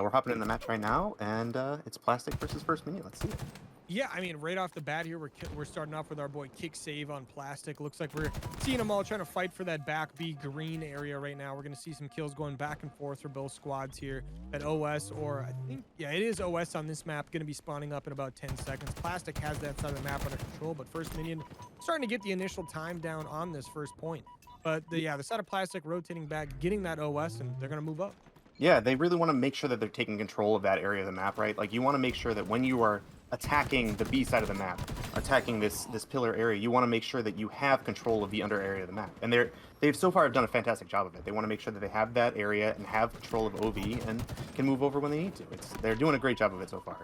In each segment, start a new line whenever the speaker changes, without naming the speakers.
We're hopping in the match right now, and it's Plastic versus First Minion. Let's see it.
Yeah, I mean, right off the bat here, we're starting off with our boy Kick Save on Plastic. Looks like we're seeing them all trying to fight for that back B green area right now. We're going to see some kills going back and forth for both squads here. At OS, or I think, yeah, it is OS on this map, going to be spawning up in about 10 seconds. Plastic has that side of the map under control, but First Minion starting to get the initial time down on this first point. But the side of Plastic rotating back, getting that OS, and they're going to move up.
Yeah, they really want to make sure that they're taking control of that area of the map, right? Like, you want to make sure that when you are attacking the B side of the map, attacking this pillar area, you want to make sure that you have control of the under area of the map. And they've so far have done a fantastic job of it. They want to make sure that they have that area and have control of OV and can move over when they need to. They're doing a great job of it so far.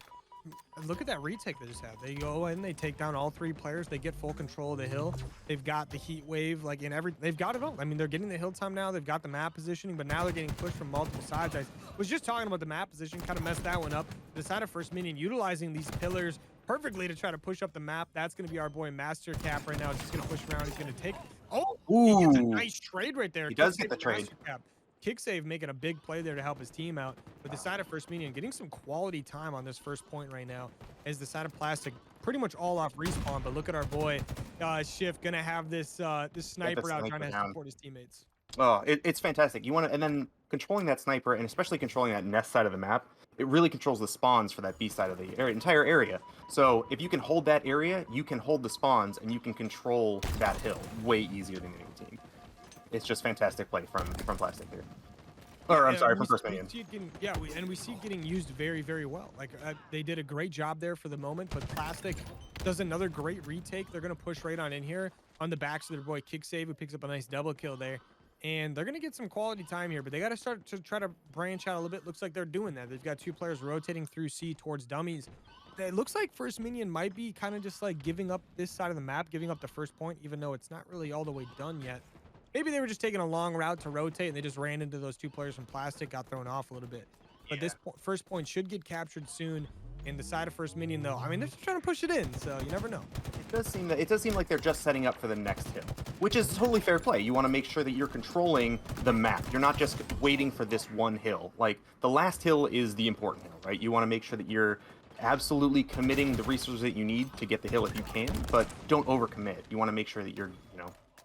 Look at that retake they just had. They go in, they take down all three players, they get full control of the hill. They've got the heat wave, like they've got it all. I mean, they're getting the hill time now, they've got the map positioning, but now they're getting pushed from multiple sides. I was just talking about the map position, kind of messed that one up. The side of First Minion utilizing these pillars perfectly to try to push up the map. That's going to be our boy Master Cap right now. He's just going to push around. He's going to take. Oh, he gets a nice trade right there.
He does get the trade.
Kick Save making a big play there to help his team out. But the side of First Minion getting some quality time on this first point right now as the side of Plastic pretty much all off respawn. But look at our boy Shift gonna have this sniper out trying to support his teammates.
Oh, it's fantastic. You want to, and then controlling that sniper, and especially controlling that nest side of the map, it really controls the spawns for that B side of the entire area. So if you can hold that area, you can hold the spawns, and you can control that hill way easier than any team. It's just fantastic play from Plastic here. Or I'm sorry, from First Minion.
We see it getting used very, very well. Like they did a great job there for the moment, but Plastic does another great retake. They're gonna push right on in here on the backs of their boy Kick Save, who picks up a nice double kill there. And they're gonna get some quality time here, but they gotta start to try to branch out a little bit. Looks like they're doing that. They've got two players rotating through C towards dummies. It looks like First Minion might be kind of just like giving up this side of the map, giving up the first point, even though it's not really all the way done yet. Maybe they were just taking a long route to rotate and they just ran into those two players from Plastic, got thrown off a little bit. But this first point should get captured soon. And the side of First Minion, though, I mean, they're just trying to push it in, so you never know.
It does seem like they're just setting up for the next hill, which is totally fair play. You want to make sure that you're controlling the map. You're not just waiting for this one hill. Like, the last hill is the important hill, right? You want to make sure that you're absolutely committing the resources that you need to get the hill if you can, but don't overcommit. You want to make sure that you're,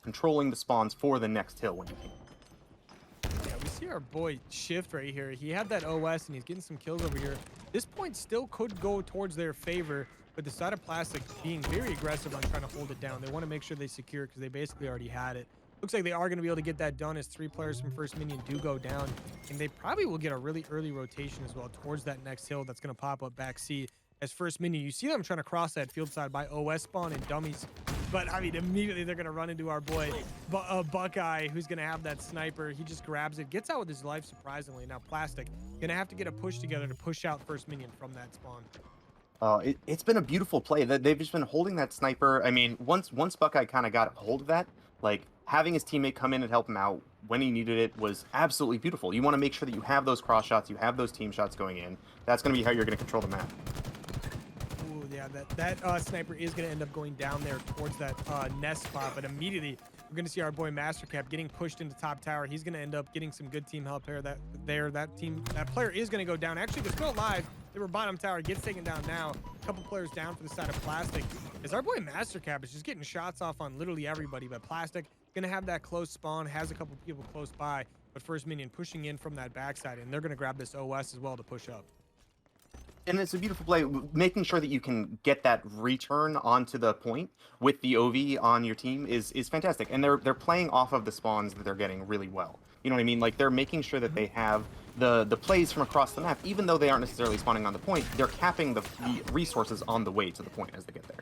controlling the spawns for the next hill when you can.
Yeah, we see our boy Shift right here. He had that OS and he's getting some kills over here. This point still could go towards their favor, but the side of Plastic being very aggressive on trying to hold it down. They want to make sure they secure it because they basically already had it. Looks like they are going to be able to get that done as three players from First Minion do go down, and they probably will get a really early rotation as well towards that next hill that's going to pop up back C. As First Minion, you see them trying to cross that field side by OS spawn and dummies. But, I mean, immediately they're going to run into our boy Buckeye, who's going to have that sniper. He just grabs it, gets out with his life, surprisingly. Now, Plastic going to have to get a push together to push out First Minion from that spawn.
It's been a beautiful play. They've just been holding that sniper. I mean, once Buckeye kind of got a hold of that, like, having his teammate come in and help him out when he needed it was absolutely beautiful. You want to make sure that you have those cross shots, you have those team shots going in. That's going to be how you're going to control the map.
Yeah, that sniper is going to end up going down there towards that nest spot, but immediately we're going to see our boy Master Cap getting pushed into top tower. He's going to end up getting some good team help here. That player is going to go down. Actually, they're still alive. They were bottom tower, gets taken down now. A couple players down for the side of Plastic. As our boy Master Cap is just getting shots off on literally everybody, but Plastic going to have that close spawn, has a couple people close by, but First Minion pushing in from that backside, and they're going to grab this OS as well to push up.
And it's a beautiful play, making sure that you can get that return onto the point with the OV on your team is fantastic. And they're playing off of the spawns that they're getting really well. You know what I mean? Like, they're making sure that they have the plays from across the map, even though they aren't necessarily spawning on the point, they're capping the resources on the way to the point as they get there.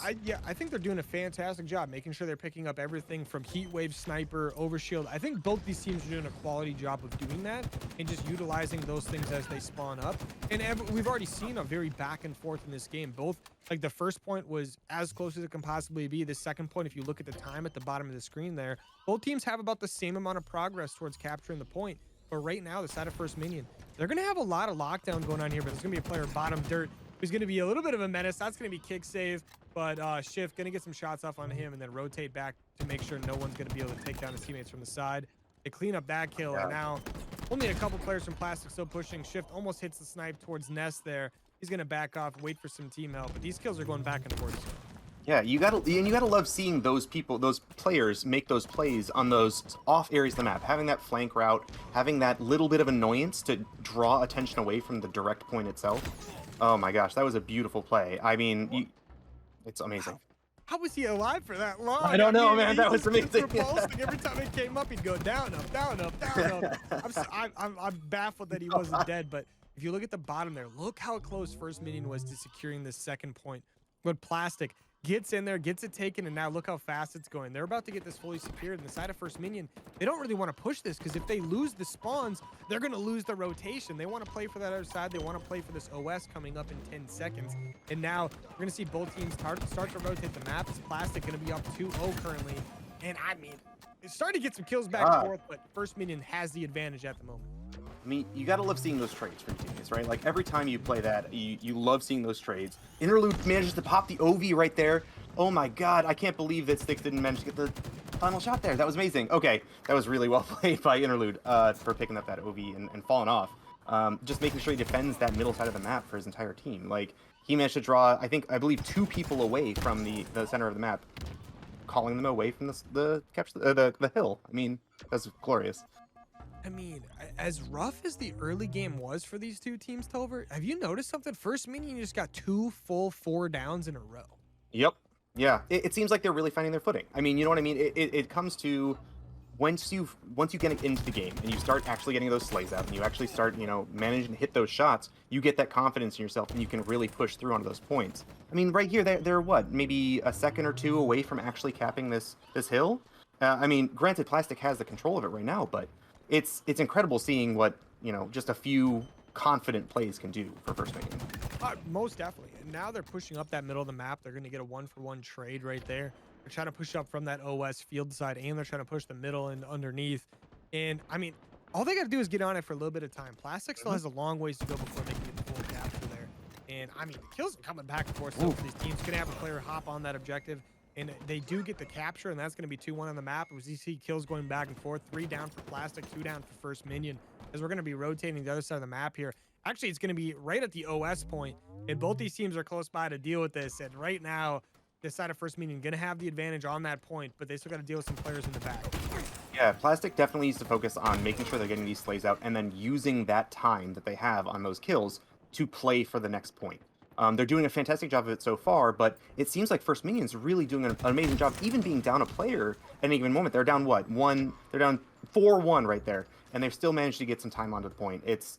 I think they're doing a fantastic job making sure they're picking up everything from heat wave, sniper, overshield. I think both these teams are doing a quality job of doing that and just utilizing those things as they spawn up. And we've already seen a very back and forth in this game. Both, like, the first point was as close as it can possibly be. The second point, if you look at the time at the bottom of the screen there, both teams have about the same amount of progress towards capturing the point. But right now, the side of First Minion, they're going to have a lot of lockdown going on here, but there's going to be a player bottom dirt who's going to be a little bit of a menace. That's going to be Kick Save, but Shift going to get some shots off on him and then rotate back to make sure no one's going to be able to take down his teammates from the side. They clean up that kill, and now Only a couple players from Plastic still pushing. Shift almost hits the snipe towards Nest there. He's gonna back off, wait for some team help, but these kills are going back and forth.
Yeah, you gotta love seeing those players make those plays on those off areas of the map, having that flank route, having that little bit of annoyance to draw attention away from the direct point itself. Oh my gosh, that was a beautiful play. I mean, it's amazing.
How was he alive for that long?
I don't know, man.
He
That was amazing.
repulsing. Every time it came up, he'd go down, up, down, up, down, up. I'm baffled that he wasn't dead. But if you look at the bottom there, look how close First Minion was to securing this second point. But Plastic gets in there, gets it taken, and now look how fast it's going. They're about to get this fully secured. And the side of First Minion, they don't really want to push this because if they lose the spawns, they're going to lose the rotation. They want to play for that other side. They want to play for this OS coming up in 10 seconds. And now we're going to see both teams start to rotate the map. It's Plastic going to be up 2-0 currently. And I mean, it's starting to get some kills back and forth, but First Minion has the advantage at the moment.
I mean, you gotta love seeing those trades from teammates, right? Like every time you play that, you love seeing those trades. Interlude manages to pop the OV right there. Oh my god, I can't believe that Styx didn't manage to get the final shot there. That was amazing. Okay, that was really well played by Interlude for picking up that OV and falling off. Just making sure he defends that middle side of the map for his entire team. Like, he managed to draw, I believe 2 people away from the center of the map, calling them away from the hill. I mean, that's glorious.
I mean, as rough as the early game was for these two teams, Tolver, have you noticed something? First Minion just got 2 full 4 downs in a row.
Yep. Yeah. It seems like they're really finding their footing. I mean, you know what I mean? It comes to once you get into the game and you start actually getting those slays out and you actually start, managing to hit those shots, you get that confidence in yourself and you can really push through onto those points. I mean, right here, they're what, maybe a second or 2 away from actually capping this hill? I mean, granted, Plastic has the control of it right now, but it's incredible seeing what, just a few confident plays can do for First Minion.
Most definitely. And now they're pushing up that middle of the map. They're going to get a 1-for-1 trade right there. They're trying to push up from that OS field side, and they're trying to push the middle and underneath. And, I mean, all they got to do is get on it for a little bit of time. Plastic still has a long ways to go before they can get the full capture there. And, I mean, the kills are coming back and forth. So these teams going to have a player hop on that objective. And they do get the capture, and that's going to be 2-1 on the map. As you see kills going back and forth. 3 down for Plastic, 2 down for First Minion. As we're going to be rotating the other side of the map here. Actually, it's going to be right at the OS point, and both these teams are close by to deal with this. And right now, this side of First Minion going to have the advantage on that point, but they still got to deal with some players in the back.
Yeah, Plastic definitely needs to focus on making sure they're getting these slays out and then using that time that they have on those kills to play for the next point. They're doing a fantastic job of it so far, but it seems like First Minion's really doing an amazing job, even being down a player at any given moment. They're down what? They're down 4-1 right there, and they've still managed to get some time onto the point. It's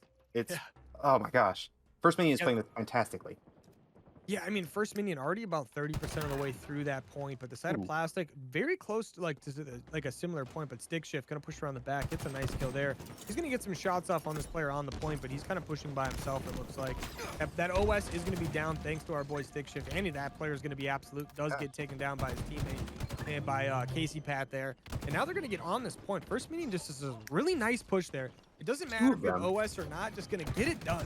oh my gosh. First Minion is playing this fantastically.
Yeah, I mean, First Minion already about 30% of the way through that point, but the side of Plastic very close to like a similar point, but Stick Shift gonna push around the back, gets a nice kill there. He's gonna get some shots off on this player on the point, but he's kind of pushing by himself, it looks like. That OS is gonna be down thanks to our boy Stick Shift, and that player is gonna be absolute, does get taken down by his teammate and by Casey Pat there. And now they're gonna get on this point. First Minion just is a really nice push there. It doesn't matter if you're OS or not, just gonna get it done.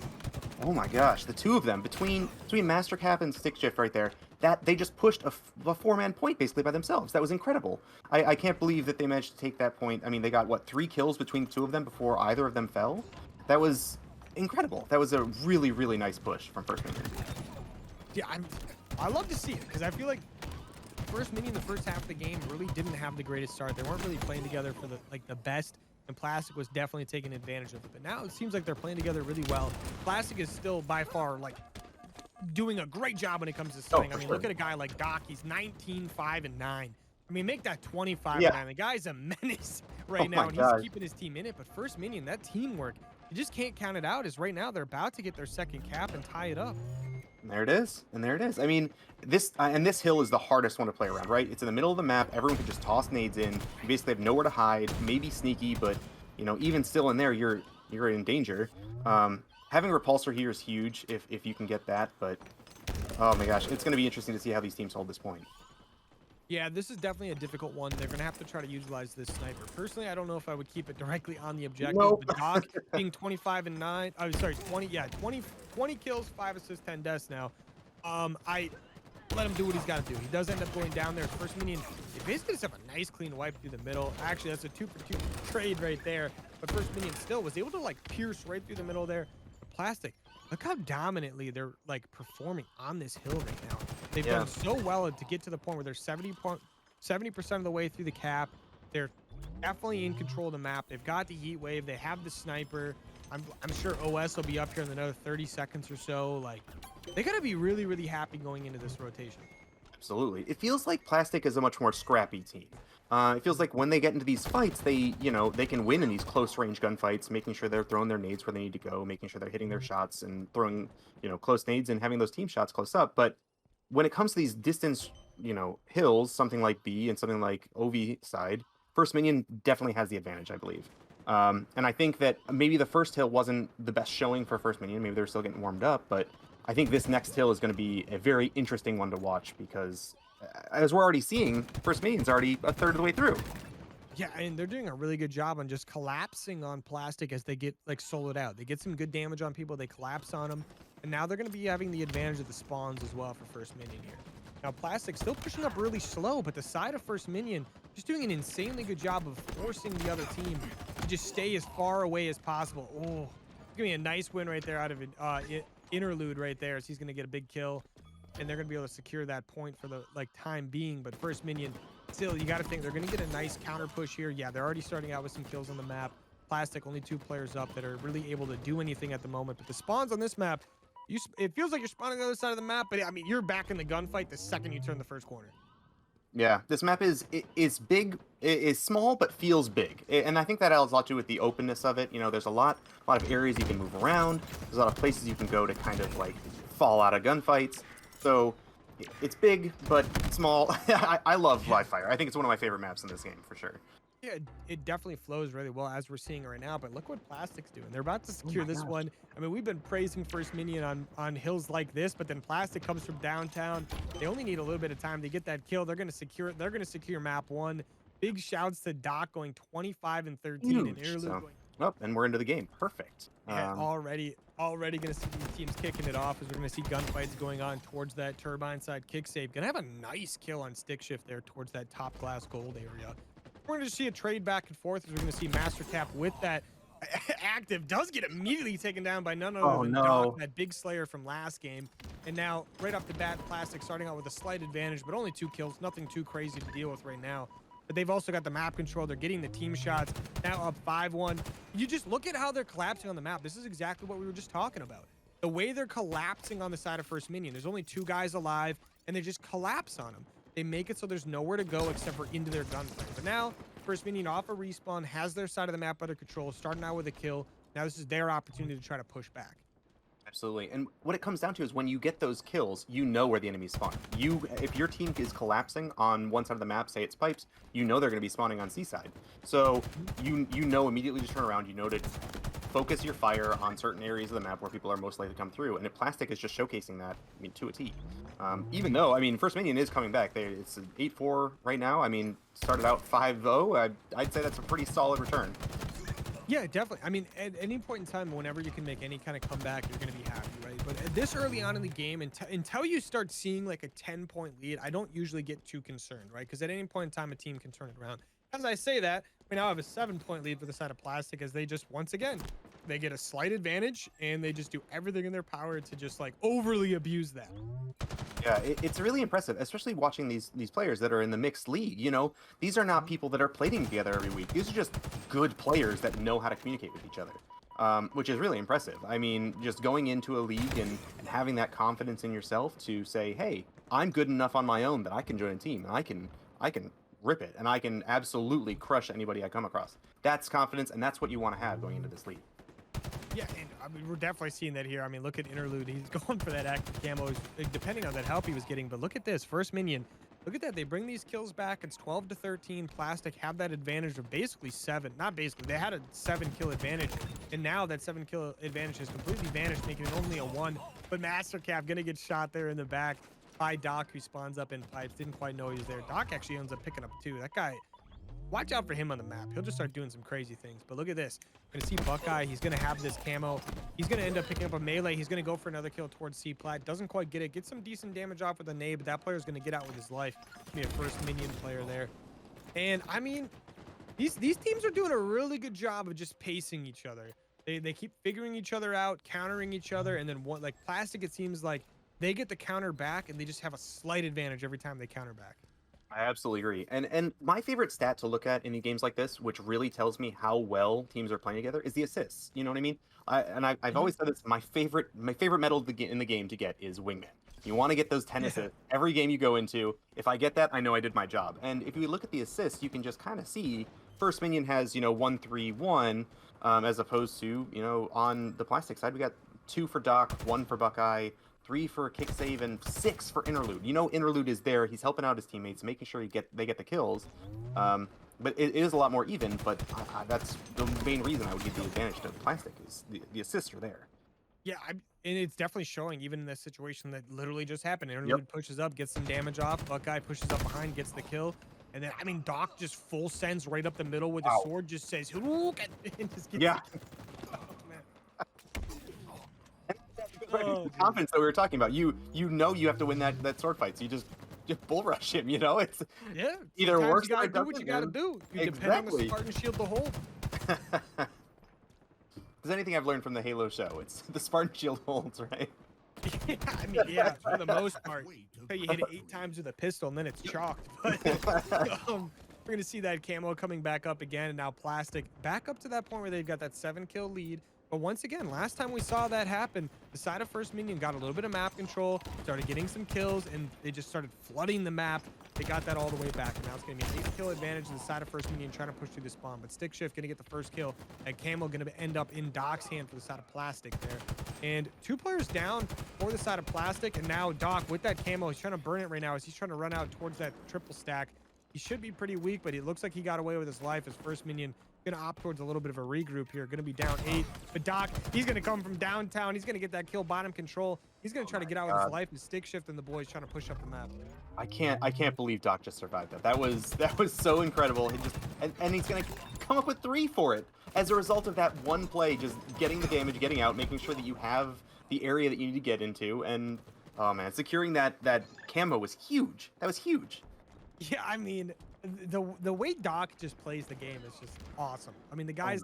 Oh my gosh, the two of them between Master Cap and Stick Shift right there, that they just pushed a 4-man point basically by themselves. That was incredible. I can't believe that they managed to take that point. I mean, they got what, 3 kills between the two of them before either of them fell. That was incredible. That was a really, really nice push from First Minion.
Yeah, I love to see it because I feel like First Minion the first half of the game really didn't have the greatest start. They weren't really playing together for the best. And Plastic was definitely taking advantage of it. But now it seems like they're playing together really well. Plastic is still by far doing a great job when it comes to slaying. I mean, look at a guy like Doc. He's 19, 5, and 9. I mean, make that 25 and 9. The guy's a menace right now, and he's keeping his team in it. But First Minion, that teamwork, you just can't count it out. As right now they're about to get their second cap and tie it up.
And there it is. And there it is. I mean, this hill is the hardest one to play around, right? It's in the middle of the map. Everyone can just toss nades in. You basically have nowhere to hide. Maybe sneaky, but even still in there, you're in danger. Having repulsor here is huge if you can get that. But oh my gosh, it's going to be interesting to see how these teams hold this point.
Yeah, this is definitely a difficult one. They're going to have to try to utilize this sniper. Personally, I don't know if I would keep it directly on the objective.
Nope.
But Doc being 25 and 9, I'm sorry, 20 kills, 5 assists, 10 deaths now. let him do what he's got to do. He does end up going down there. First Minion, they basically just have a nice clean wipe through the middle. Actually, that's a 2-for-2 trade right there. But First Minion still was able to like pierce right through the middle there. Plastic, look how dominantly they're like performing on this hill right now. They've done so well to get to the point where they're 70% of the way through the cap. They're definitely in control of the map. They've got the heat wave. They have the sniper. I'm sure OS will be up here in another 30 seconds or so. Like, they gotta be really, really happy going into this rotation.
Absolutely. It feels like Plastic is a much more scrappy team. It feels like when they get into these fights, they can win in these close range gunfights, making sure they're throwing their nades where they need to go, making sure they're hitting their shots and throwing, close nades and having those team shots close up. But when it comes to these distance, hills, something like B and something like OV side, First Minion definitely has the advantage, I believe. And I think that maybe the first hill wasn't the best showing for First Minion. Maybe they're still getting warmed up, but I think this next hill is going to be a very interesting one to watch because, as we're already seeing, First Minion's already a third of the way through.
Yeah, and they're doing a really good job on just collapsing on Plastic as they get like soloed out. They get some good damage on people, they collapse on them, and now they're going to be having the advantage of the spawns as well for First Minion here. Now Plastic still pushing up really slow, but the side of First Minion just doing an insanely good job of forcing the other team to just stay as far away as possible. Oh, give me a nice win right there out of Interlude right there, as he's going to get a big kill, and they're going to be able to secure that point for the time being. But First Minion, still, you got to think they're going to get a nice counter push here. Yeah, they're already starting out with some kills on the map. Plastic, only 2 players up that are really able to do anything at the moment. But the spawns on this map, it feels like you're spawning on the other side of the map, but I mean, you're back in the gunfight the second you turn the first corner.
Yeah, this map is big, is small, but feels big, and I think that has a lot to do with the openness of it. There's a lot of areas you can move around. There's a lot of places you can go to kind of like fall out of gunfights. So it's big but small. I love Live Fire. I think it's one of my favorite maps in this game for sure.
Yeah, it definitely flows really well as we're seeing right now, but look what Plastic's doing. They're about to secure this one. I mean, we've been praising First Minion on hills like this, but then Plastic comes from downtown. They only need a little bit of time to get that kill. They're going to secure it. They're going to secure map 1. Big shouts to Doc going 25 and 13
Huge.
and Interlude going...
Oh, and we're into the game. Perfect.
Yeah, already going to see these teams kicking it off as we're going to see gunfights going on towards that turbine side kick save. Going to have a nice kill on stick shift there towards that top glass gold area. We're going to see a trade back and forth as we're going to see Master Cap with that active does get immediately taken down by none other than Doc, that big slayer from last game. And now right off the bat, Plastic starting out with a slight advantage, but only 2 kills, nothing too crazy to deal with right now. But they've also got the map control. They're getting the team shots, now up 5-1. You just look at how they're collapsing on the map. This is exactly what we were just talking about. The way they're collapsing on the side of First Minion. There's only 2 guys alive, and they just collapse on them. They make it so there's nowhere to go except for into their gunfight. But now, First Minion off a respawn, has their side of the map under control, starting out with a kill. Now this is their opportunity to try to push back.
Absolutely. And what it comes down to is when you get those kills, you know where the enemies spawn. If your team is collapsing on one side of the map, say it's pipes, you know they're going to be spawning on C-side. So you know immediately to turn around, you know to focus your fire on certain areas of the map where people are most likely to come through. And Plastic is just showcasing that, to a T. Even though, First Minion is coming back. It's 8-4 right now. Started out 5-0. I'd say that's a pretty solid return.
Yeah, definitely. At any point in time, whenever you can make any kind of comeback, you're going to be happy, right? But this early on in the game, until you start seeing like a 10-point lead, I don't usually get too concerned, right? Because at any point in time, a team can turn it around. As I say that, we now have a 7-point lead for the side of Plastic as they just, once again, they get a slight advantage and they just do everything in their power to just like overly abuse that.
Yeah, it's really impressive, especially watching these players that are in the mixed league. These are not people that are playing together every week. These are just good players that know how to communicate with each other, which is really impressive. Just going into a league and having that confidence in yourself to say, hey, I'm good enough on my own that I can join a team and I can rip it and I can absolutely crush anybody I come across. That's confidence, and that's what you want to have going into this league.
Yeah, and we're definitely seeing that here. Look at Interlude. He's going for that active camo, depending on that help he was getting. But look at this. First Minion. Look at that. They bring these kills back. It's 12-13. Plastic have that advantage of basically 7. Not basically. They had a 7-kill advantage. And now that 7-kill advantage has completely vanished, making it only a 1. But Master Cap going to get shot there in the back by Doc, who spawns up in pipes. Didn't quite know he was there. Doc actually ends up picking up 2. That guy... watch out for him on the map. He'll just start doing some crazy things. But look at this. We're going to see Buckeye. He's going to have this camo. He's going to end up picking up a melee. He's going to go for another kill towards C-Plat. Doesn't quite get it. Gets some decent damage off with a nade, but that player's going to get out with his life. Be a first minion player there. And, I mean, these teams are doing a really good job of just pacing each other. They keep figuring each other out, countering each other, and then like Plastic, it seems like they get the counter back, and they just have a slight advantage every time they counter back.
I absolutely agree. And my favorite stat to look at in games like this, which really tells me how well teams are playing together, is the assists. You know what I mean? I've always said this. My favorite medal in the game to get is wingman. You want to get those 10 assists every game you go into. If I get that, I know I did my job. And if you look at the assists, you can just kind of see First Minion has 1-3-1, as opposed to on the Plastic side we got 2 for Doc, 1 for Buckeye, 3 for kick save, and 6 for Interlude. Interlude is there. He's helping out his teammates, making sure they get the kills. But it is a lot more even. But that's the main reason I would give the advantage to Plastic is the assists are there.
Yeah, and it's definitely showing even in this situation that literally just happened. Interlude pushes up, gets some damage off. Buckeye pushes up behind, gets the kill. And then, I mean, Doc just full sends right up the middle with his sword, just says, "Hook," and just gets
The confidence that we were talking about. You have to win that sword fight, so you just bull rush him. It's either works
you
or
gotta
it
do what
doesn't,
you gotta
man.
do. You depend on the Spartan shield to hold.
If there's anything I've learned from the Halo show, it's the Spartan shield holds, right?
I mean, yeah, for the most part. You hit it 8 times with a pistol, and then it's chalked. But we're gonna see that camo coming back up again, and now Plastic back up to that point where they've got that 7-kill lead. But once again, last time we saw that happen, the side of First Minion got a little bit of map control, started getting some kills, and they just started flooding the map. They got that all the way back, and now it's going to be an 8-kill advantage to the side of First Minion trying to push through the spawn. But Stick Shift going to get the first kill, and Camo going to end up in Doc's hand for the side of Plastic there. And 2 players down for the side of Plastic, and now Doc with that camo, he's trying to burn it right now as he's trying to run out towards that triple stack. He should be pretty weak, but it looks like he got away with his life as First Minion going to opt towards a little bit of a regroup here. Going to be down 8. But Doc, he's going to come from downtown. He's going to get that kill, bottom control. He's going to try to get out with his life and Stick Shift, and the boys trying to push up the map.
I can't believe Doc just survived that. That was so incredible. And he's going to come up with 3 for it as a result of that one play, just getting the damage, getting out, making sure that you have the area that you need to get into. And oh man, securing that camo was huge. That was huge.
Yeah, I mean, the way Doc just plays the game is just awesome. I mean, the guy's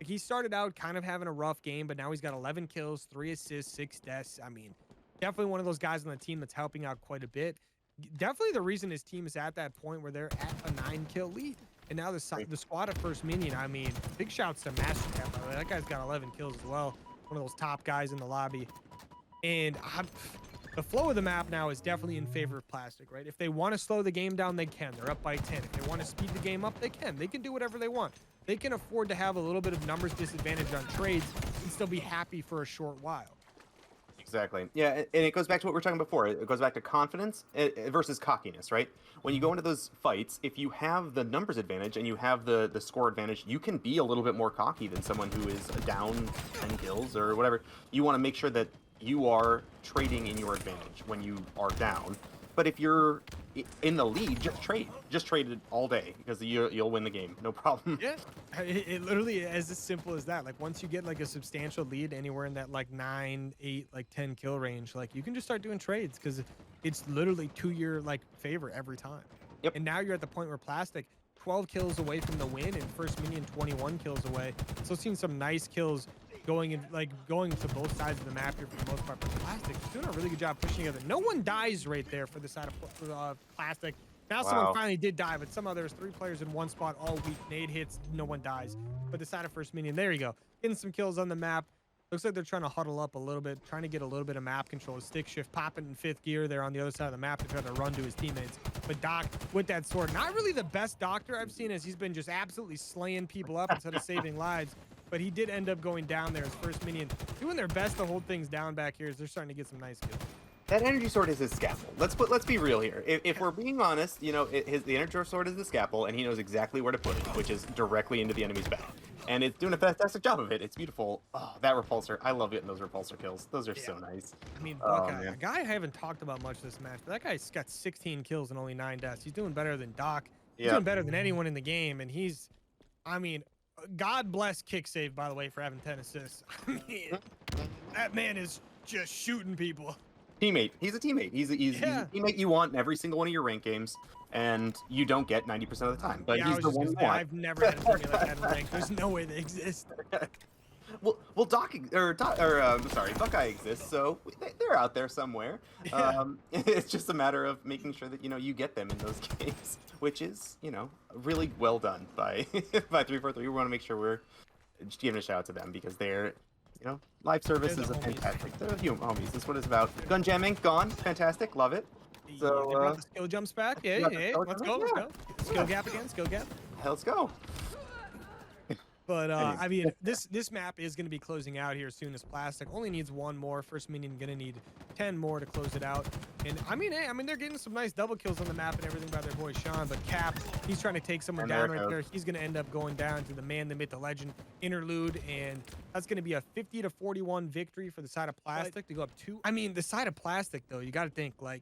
he started out kind of having a rough game, but now he's got 11 kills, 3 assists, 6 deaths. I mean, definitely one of those guys on the team that's helping out quite a bit. Definitely the reason his team is at that point where they're at a 9-kill lead. And now the squad of First Minion, I mean, big shouts to Master Cat, by the way. That guy's got 11 kills as well. One of those top guys in the lobby. And the flow of the map now is definitely in favor of Plastic, right? If they want to slow the game down, they can. They're up by 10. If they want to speed the game up, they can. They can do whatever they want. They can afford to have a little bit of numbers disadvantage on trades and still be happy for a short while.
Exactly. Yeah, and it goes back to what we were talking before. It goes back to confidence versus cockiness, right? When you go into those fights, if you have the numbers advantage and you have the score advantage, you can be a little bit more cocky than someone who is down 10 kills or whatever. You want to make sure that you are trading in your advantage when you are down. But if you're in the lead, just trade. Just trade it all day because you'll win the game. No problem.
Yeah, it literally is as simple as that. Like once you get like a substantial lead anywhere in that like 9, 8, like 10 kill range, like you can just start doing trades because it's literally to your like favor every time.
Yep.
And now you're at the point where Plastic 12 kills away from the win and First Minion 21 kills away. So seeing some nice kills going to both sides of the map here for the most part. But Plastic is doing a really good job pushing together. No one dies right there for the side of Plastic. Now someone finally did die, but somehow there's 3 players in one spot all week. Nade hits, no one dies. But the side of First Minion, there you go. Getting some kills on the map. Looks like they're trying to huddle up a little bit, trying to get a little bit of map control. Stick Shift popping in 5th gear there on the other side of the map to try to run to his teammates. But Doc with that sword, not really the best doctor I've seen, as he's been just absolutely slaying people up instead of saving lives. But he did end up going down there as First Minion doing their best to hold things down back here as they're starting to get some nice kills.
That energy sword is his scalpel. Let's be real here. If we're being honest, the energy sword is the scalpel, and he knows exactly where to put it, which is directly into the enemy's back. And it's doing a fantastic job of it. It's beautiful. Oh, that repulsor. I love getting those repulsor kills. Those are so nice.
I mean, Buckeye, a guy I haven't talked about much this match, but that guy's got 16 kills and only 9 deaths. He's doing better than Doc. He's doing better than anyone in the game, and he's, I mean, God bless kick save, by the way, for having 10 assists. I mean, that man is just shooting people.
Teammate. He's a teammate. He's a teammate you want in every single one of your rank games, and you don't get 90% of the time. But
yeah,
he's the one you want.
I've never had a teammate like that in rank. There's no way they exist.
Well, Buckeye exists, so they're out there somewhere.
Yeah.
It's just a matter of making sure that you get them in those games, which is really well done by 343. We want to make sure we're just giving a shout out to them because they're live service is a fantastic. They're the homies. This is what it's about. Gun jamming gone, fantastic, love it. So
they brought the skill jumps back. Yeah, let's go. Skill gap again. Skill gap.
Let's go.
But I mean, this map is going to be closing out here as soon as Plastic only needs one more. First Minion going to need 10 more to close it out. And I mean, hey, they're getting some nice double kills on the map and everything by their boy Sean. But Cap, he's trying to take someone down right there. He's going to end up going down to the man, the myth, the legend interlude, and that's going to be a 50-41 victory for the side of Plastic to go up 2. I mean, the side of Plastic though, you got to think like.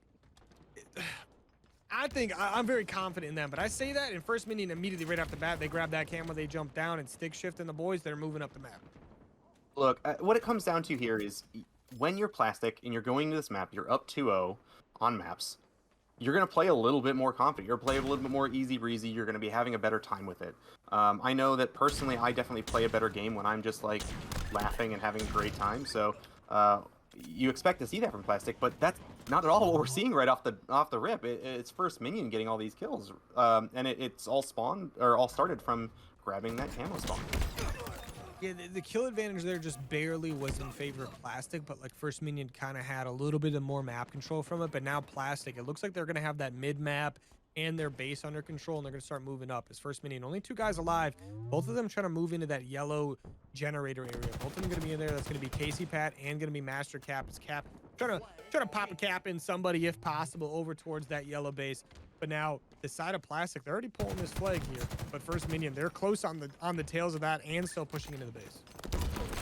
I think I'm very confident in them, but I say that in First Minion immediately right off the bat, they grab that camera, they jump down and stick shift, and the boys, they're moving up the map.
Look, what it comes down to here is when you're Plastic and you're going to this map, you're up 2-0 on maps, you're going to play a little bit more confident. You're going to play a little bit more easy breezy. You're going to be having a better time with it. I know that personally, I definitely play a better game when I'm just like laughing and having a great time. So you expect to see that from Plastic, but that's not at all what we're seeing right off the rip. It's First Minion getting all these kills, and it's all started from grabbing that camo spawn.
Yeah, the kill advantage there just barely was in favor of Plastic, but like First Minion kind of had a little bit of more map control from it. But now Plastic, it looks like they're going to have that mid map and their base under control, and they're going to start moving up. As First Minion, only 2 guys alive, both of them trying to move into that yellow generator area. Both of them going to be in there. That's going to be Casey Pat and going to be Master Cap. It's Cap trying to pop a cap in somebody if possible over towards that yellow base. But now the side of Plastic, they're already pulling this flag here. But First Minion, they're close on the tails of that and still pushing into the base.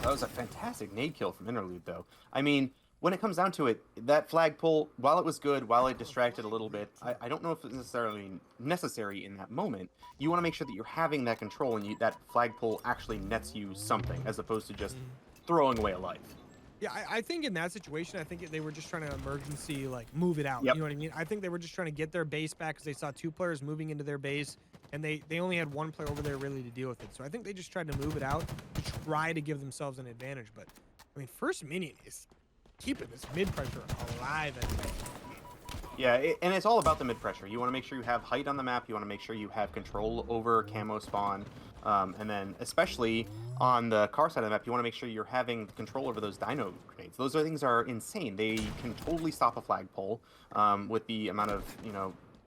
That was a fantastic nade kill from Interlude, though. I mean, when it comes down to it, that flag pull, while it was good, while it distracted a little bit, I don't know if it's necessarily necessary in that moment. You want to make sure that you're having that control and that flag pull actually nets you something, as opposed to just throwing away a life.
Yeah, I think in that situation, I think they were just trying to emergency, like, move it out.
Yep.
You know what I mean? I think they were just trying to get their base back because they saw 2 players moving into their base, and they only had 1 player over there really to deal with it. So I think they just tried to move it out to try to give themselves an advantage. But, I mean, First Minion is keeping this mid-pressure alive.
Yeah, and it's all about the mid-pressure. You want to make sure you have height on the map. You want to make sure you have control over camo spawn. And then, especially on the car side of the map, you want to make sure you're having control over those dino grenades. Those things are insane. They can totally stop a flagpole with the amount of,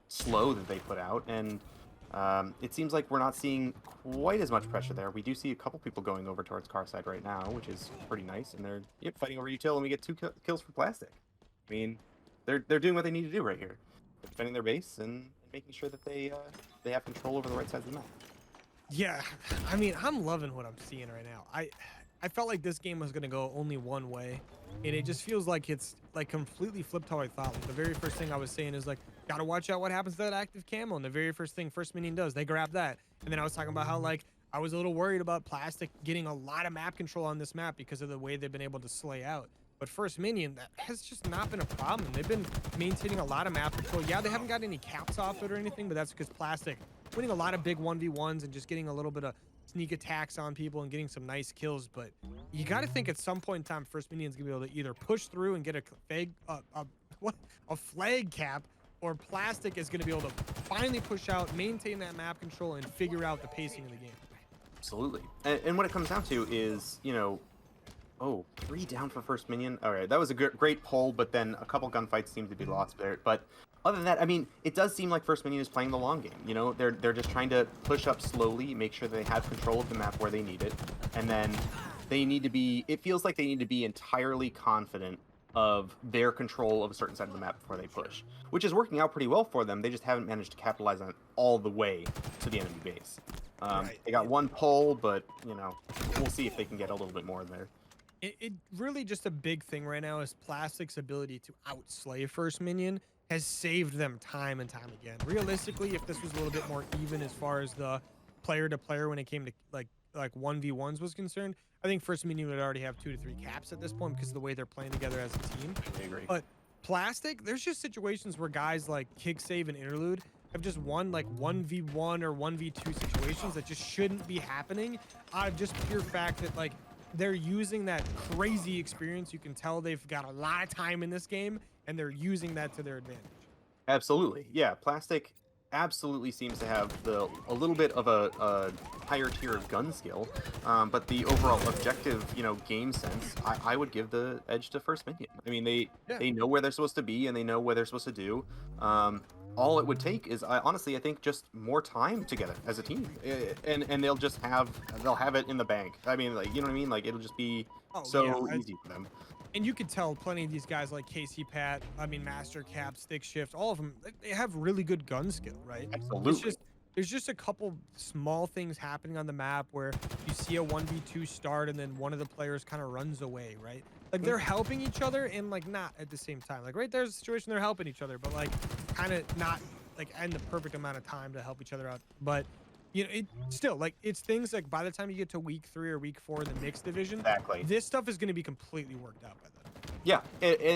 slow that they put out. And it seems like we're not seeing quite as much pressure there. We do see a couple people going over towards car side right now, which is pretty nice. And they're fighting over util, and we get 2 kills for Plastic. I mean, they're doing what they need to do right here. They're defending their base and making sure that they have control over the right side of the map.
Yeah, I mean, I'm loving what I'm seeing right now. I felt like this game was going to go only one way, and it just feels like it's like completely flipped how I thought. Like the very first thing I was saying is like, gotta watch out what happens to that active camo, and the very first thing First Minion does, they grab that. And then I was talking about how like I was a little worried about Plastic getting a lot of map control on this map because of the way they've been able to slay out. But First Minion, that has just not been a problem. They've been maintaining a lot of map control. Yeah, they haven't got any caps off it or anything, but that's because Plastic winning a lot of big 1v1s and just getting a little bit of sneak attacks on people and getting some nice kills. But you got to think at some point in time, First Minion's gonna be able to either push through and get a flag cap, or Plastic is gonna be able to finally push out, maintain that map control, and figure out the pacing of the game.
Absolutely. And what it comes down to is, 3 down for First Minion. All right, that was a great pull, but then a couple gunfights seemed to be lost there. But other than that, I mean, it does seem like First Minion is playing the long game. They're just trying to push up slowly, make sure they have control of the map where they need it, and then it feels like they need to be entirely confident of their control of a certain side of the map before they push, which is working out pretty well for them. They just haven't managed to capitalize on it all the way to the enemy base. They got 1 pull, but we'll see if they can get a little bit more in there.
It really just a big thing right now is Plastic's ability to outslay First Minion has saved them time and time again. Realistically, if this was a little bit more even as far as the player to player when it came to like 1v1s was concerned, I think First Minion would already have 2 to 3 caps at this point because of the way they're playing together as a team.
I agree.
But Plastic, there's just situations where guys like Kick Save and Interlude have just won like 1v1 or 1v2 situations that just shouldn't be happening out of just pure fact that like they're using that crazy experience. You can tell they've got a lot of time in this game and they're using that to their advantage.
Absolutely. Yeah, Plastic absolutely seems to have a little bit of a higher tier of gun skill, but the overall objective, game sense, I would give the edge to First Minion. I mean, they know where they're supposed to be and they know what they're supposed to do. All it would take is, honestly, I think just more time together as a team, and they'll have it in the bank. I mean, like, you know what I mean? Like, it'll just be easy for them.
And you could tell plenty of these guys like Casey Pat, Master Cap, Stick Shift, all of them, they have really good gun skill, right?
Absolutely.
There's just a couple small things happening on the map where you see a 1v2 start and then one of the players kind of runs away, right? Like they're helping each other and like not at the same time. Like right there's a situation they're helping each other, but like kind of not like in the perfect amount of time to help each other out. But it still like it's things like by the time you get to week 3 or week 4 in the mixed division,
Exactly.
this stuff is going to be completely worked out by then.
Yeah,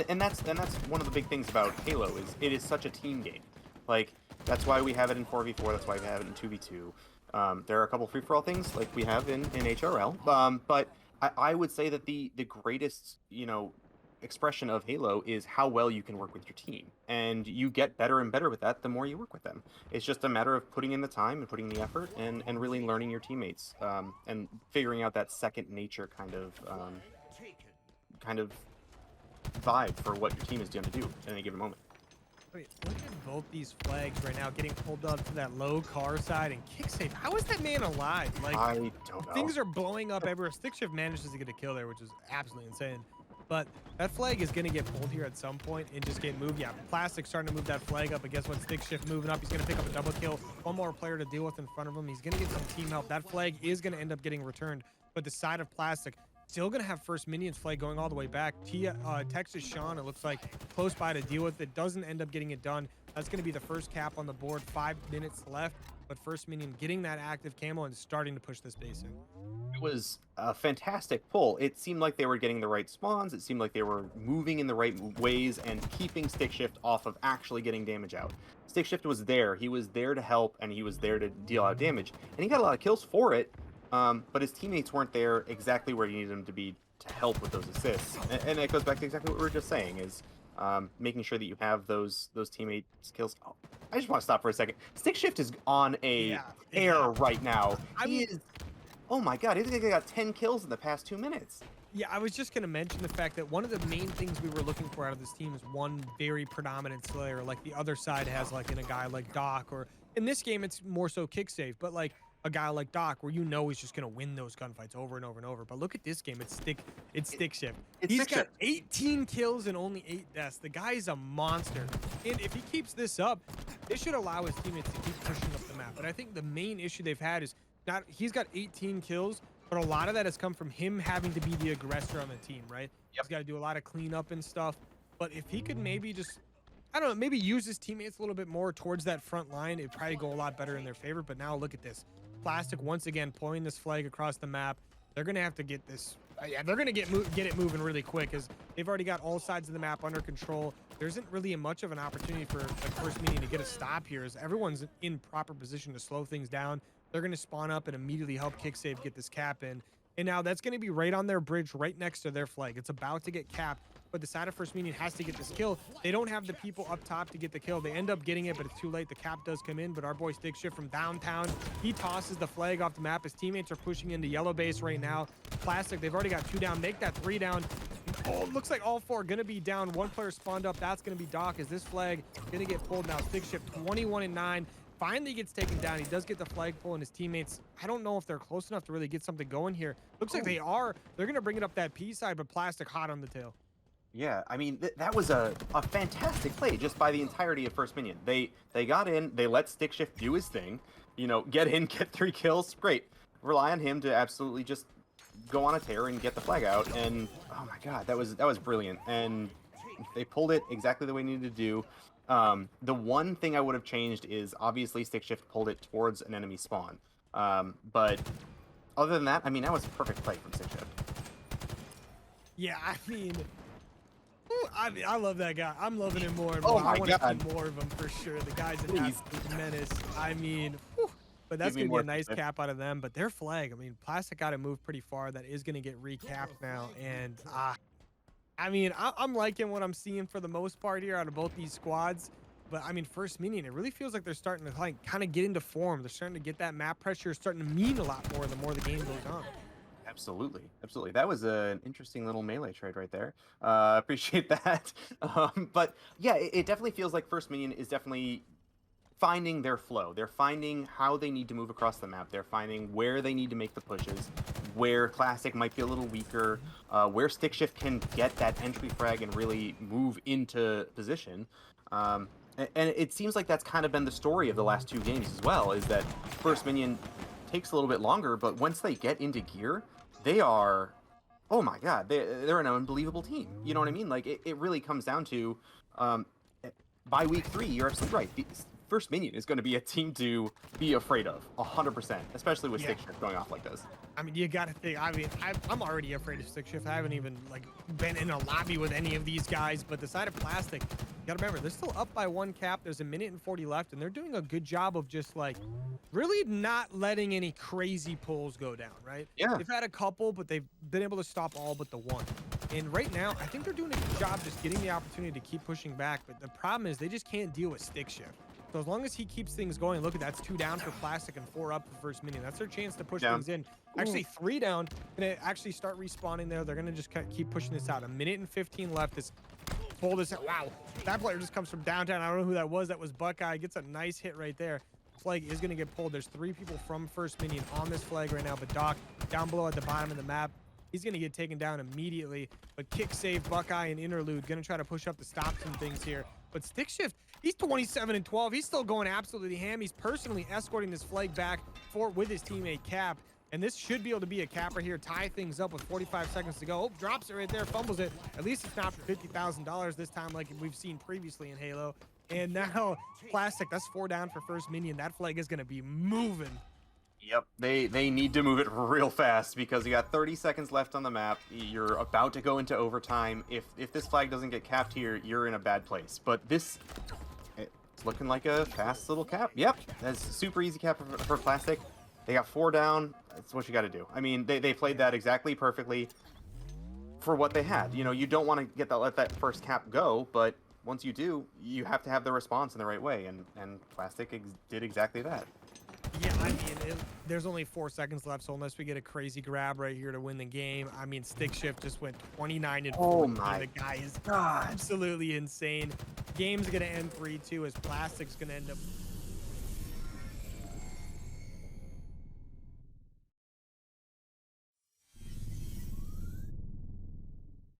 and that's one of the big things about Halo is it is such a team game. Like that's why we have it in 4v4. That's why we have it in 2v2. There are a couple free-for-all things like we have in HRL, but I would say that the greatest expression of Halo is how well you can work with your team, and you get better and better with that the more you work with them. It's just a matter of putting in the time and putting the effort and really learning your teammates, and figuring out that second nature kind of vibe for what your team is going to do at any given moment.
Wait, look at both these flags right now getting pulled up to that low car side and kick save. How is that man alive? Like,
I don't know.
Things are blowing up everywhere. Stick Shift manages to get a kill there, which is absolutely insane. But that flag is going to get pulled here at some point and just get moved. Yeah, Plastic's starting to move that flag up, but guess what? Stick Shift moving up. He's going to pick up a double kill. One more player to deal with in front of him. He's going to get some team help. That flag is going to end up getting returned, but the side of Plastic still going to have First Minion's flag going all the way back. Texas Sean, it looks like, close by to deal with it. Doesn't end up getting it done. That's going to be the first cap on the board. 5 minutes left, but First Minion getting that active camo and starting to push this base in.
It was a fantastic pull. It seemed like they were getting the right spawns. It seemed like they were moving in the right ways and keeping Stick Shift off of actually getting damage out. Stick Shift was there. He was there to help, and he was there to deal out damage. And he got a lot of kills for it, but his teammates weren't there exactly where you needed them to be to help with those assists. And it goes back to exactly what we were just saying, is making sure that you have those teammate skills. Oh, I just want to stop for a second. Stick Shift is on a air right now. He is... Oh my god, I think I got 10 kills in the past 2 minutes.
Yeah, I was just going to mention the fact that one of the main things we were looking for out of this team is one very predominant slayer. Like the other side has like in a guy like Doc, or in this game it's more so kick save, but like a guy like Doc where he's just going to win those gunfights over and over and over. But look at this game, it's Stick Shift. He's got 18 kills and only 8 deaths. The guy is a monster. And if he keeps this up, it should allow his teammates to keep pushing up the map. But I think the main issue they've had is he's got 18 kills, but a lot of that has come from him having to be the aggressor on the team, right? Yep. He's got to do a lot of cleanup and stuff. But if he could maybe just, I don't know, maybe use his teammates a little bit more towards that front line, it'd probably go a lot better in their favor. But now look at this. Plastic once again pulling this flag across the map. They're going to have to get this. Yeah, they're going to get it moving really quick because they've already got all sides of the map under control. There isn't really much of an opportunity for like First Minion to get a stop here, as everyone's in proper position to slow things down. They're going to spawn up and immediately help kick save get this cap in. And now that's going to be right on their bridge, right next to their flag. It's about to get capped, but the side of First Minion has to get this kill. They don't have the people up top to get the kill. They end up getting it, but it's too late. The cap does come in, but our boy Stick Shift from downtown, he tosses the flag off the map. His teammates are pushing into yellow base right now. Plastic, they've already got 2 down. Make that 3 down. Oh, it looks like all 4 are going to be down. 1 player spawned up. That's going to be Doc. Is this flag going to get pulled now? Stick Shift 21-9. Finally gets taken down. He does get the flagpole, and his teammates, I don't know if they're close enough to really get something going here. Looks like they are. They're going to bring it up that P side, but Plastic hot on the tail.
Yeah, I mean, that was a fantastic play just by the entirety of First Minion. They got in, they let Stick Shift do his thing, get in, get 3 kills, great. Rely on him to absolutely just go on a tear and get the flag out. And oh my god, that was brilliant. And they pulled it exactly the way they needed to do. The one thing I would have changed is obviously stick shift pulled it towards an enemy spawn. But other than that, I mean, that was a perfect play from stick shift.
Yeah, I mean, I love that guy. I'm loving him more and more.
Oh my
I want to
God.
see more of him for sure. The guy's an
Please.
absolute menace. I mean, whew, but that's
Give me
going to be a
more
nice
clip.
cap out of them. But their flag, I mean, Plastic got to move pretty far. That is going to get recapped now. And I mean, I'm liking what I'm seeing for the most part here out of both these squads. But I mean, First Minion, it really feels like they're starting to like kind of get into form. They're starting to get that map pressure, starting to mean a lot more the more the game goes on.
Absolutely, absolutely. That was an interesting little melee trade right there. Appreciate that. But yeah, it definitely feels like First Minion is definitely finding their flow. They're finding how they need to move across the map. They're finding where they need to make the pushes, where Classic might be a little weaker, where Stick Shift can get that entry frag and really move into position. And it seems like that's kind of been the story of the last 2 games as well, is that First Minion takes a little bit longer, but once they get into gear, they are, oh my god, they're an unbelievable team. You know what I mean? Like, it really comes down to, by week 3, you're absolutely right. The First Minion is going to be a team to be afraid of, 100%, especially with Stick Shift going off like this.
I mean, you gotta think. I mean, I'm already afraid of stick shift. I haven't even like been in a lobby with any of these guys. But the side of Plastic, you gotta remember, they're still up by 1 cap. There's 1:40 left, and they're doing a good job of just like really not letting any crazy pulls go down. Right?
Yeah.
They've had a couple, but they've been able to stop all but the one. And right now, I think they're doing a good job just getting the opportunity to keep pushing back. But the problem is they just can't deal with stick shift. So as long as he keeps things going, look at that's 2 down for Plastic and 4 up for First Minion. That's their chance to push things in. Actually, 3 down, gonna actually start respawning there. They're gonna just keep pushing this out. 1:15 left. This pull this out. Wow, that player just comes from downtown. I don't know who that was. That was Buckeye. Gets a nice hit right there. Flag is gonna get pulled. There's 3 people from First Minion on this flag right now. But Doc down below at the bottom of the map. He's going to get taken down immediately. But kick save, Buckeye, and Interlude going to try to push up to stop some things here. But Stick Shift, he's 27-12. He's still going absolutely ham. He's personally escorting this flag back with his teammate Cap. And this should be able to be a capper here. Tie things up with 45 seconds to go. Oh, drops it right there. Fumbles it. At least it's not for $50,000 this time like we've seen previously in Halo. And now Plastic, that's 4 down for First Minion. That flag is going to be moving.
Yep, they need to move it real fast because you got 30 seconds left on the map. You're about to go into overtime. If this flag doesn't get capped here, you're in a bad place. But it's looking like a fast little cap. Yep, that's a super easy cap for Plastic. They got 4 down. That's what you got to do. I mean, they played that exactly perfectly for what they had. You know, you don't want to let that first cap go, but once you do, you have to have the response in the right way, and Plastic did exactly that.
Yeah, I mean, there's only 4 seconds left, so unless we get a crazy grab right here to win the game, I mean, Stick Shift just went 29-14.
Oh my
The guy is
God.
absolutely insane. Game's going to end 3-2 as Plastic's going to end up